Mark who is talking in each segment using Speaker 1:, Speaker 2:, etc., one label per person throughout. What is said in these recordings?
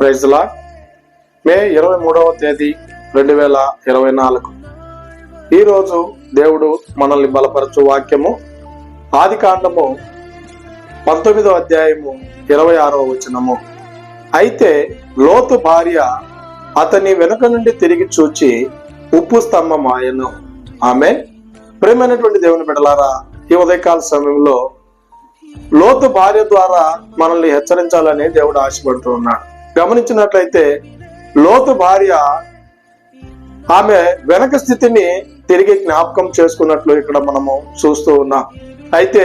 Speaker 1: Praise లా మే 23వ తేదీ 2024. ఈరోజు దేవుడు మనల్ని బలపరచు వాక్యము ఆదికాండము 19వ అధ్యాయము 26వ వచనము. అయితే లోతు భార్య అతని వెనుక నుండి తిరిగి చూచి ఉప్పు స్తంభమాయెను. ఆమె ప్రేమైనటువంటి దేవుని బిడ్డలారా, ఈ ఉదయకాల సమయంలో లోతు భార్య ద్వారా మనల్ని హెచ్చరించాలని దేవుడు ఆశపడుతూ ఉన్నాడు. గమనించినట్లయితే లోతు భార్య ఆమె వెనక స్థితిని తిరిగి జ్ఞాపకం చేసుకున్నట్లు ఇక్కడ మనము చూస్తూ ఉన్నాం. అయితే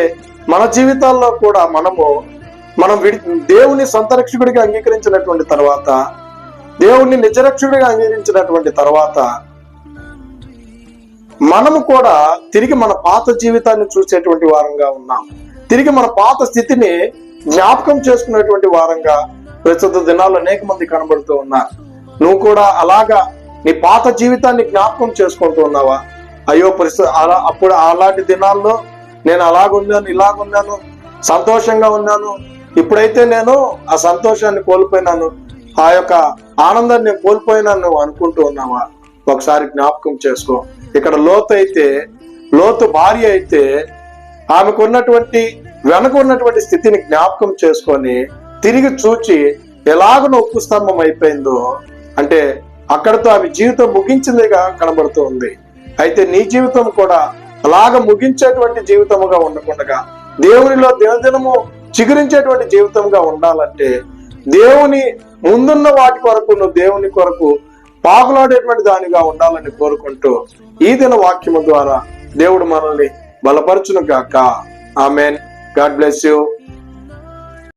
Speaker 1: మన జీవితాల్లో కూడా మనం దేవుని సంతరక్షకుడిగా అంగీకరించినటువంటి తర్వాత, దేవుణ్ణి నిజరక్షకుడిగా అంగీకరించినటువంటి తర్వాత మనము కూడా తిరిగి మన పాత జీవితాన్ని చూసేటువంటి వారంగా ఉన్నాం. తిరిగి మన పాత స్థితిని జ్ఞాపకం చేసుకునేటువంటి వారంగా ప్రస్తుత దినాల్లో అనేక మంది కనబడుతూ ఉన్నారు. నువ్వు కూడా అలాగా నీ పాత జీవితాన్ని జ్ఞాపకం చేసుకుంటూ ఉన్నావా? అయ్యో అప్పుడు అలాంటి దినాల్లో నేను అలాగున్నాను, ఇలాగున్నాను, సంతోషంగా ఉన్నాను, ఇప్పుడైతే నేను ఆ సంతోషాన్ని కోల్పోయినాను, ఆ యొక్క ఆనందాన్ని నేను కోల్పోయినాను అనుకుంటూ ఉన్నావా? ఒకసారి జ్ఞాపకం చేసుకో. ఇక్కడ లోతు భార్య అయితే ఆమెకున్నటువంటి వెనక ఉన్నటువంటి స్థితిని జ్ఞాపకం చేసుకొని తిరిగి చూచి ఎలాగ ఉప్పు స్తంభం అయిపోయిందో, అంటే అక్కడతో ఆమె జీవితం ముగించిందిగా కనబడుతూ ఉంది. అయితే నీ జీవితం కూడా అలాగ ముగించేటువంటి జీవితముగా ఉండకుండా దేవునిలో దినదినము చిగురించేటువంటి జీవితంగా ఉండాలంటే దేవుని ముందున్న వాటి కొరకు నువ్వు దేవుని కొరకు పాకులాడేటువంటి దానిగా ఉండాలని కోరుకుంటూ ఈ దిన వాక్యము ద్వారా దేవుడు మనల్ని బలపరచును గాక. ఆమెన్. God bless you.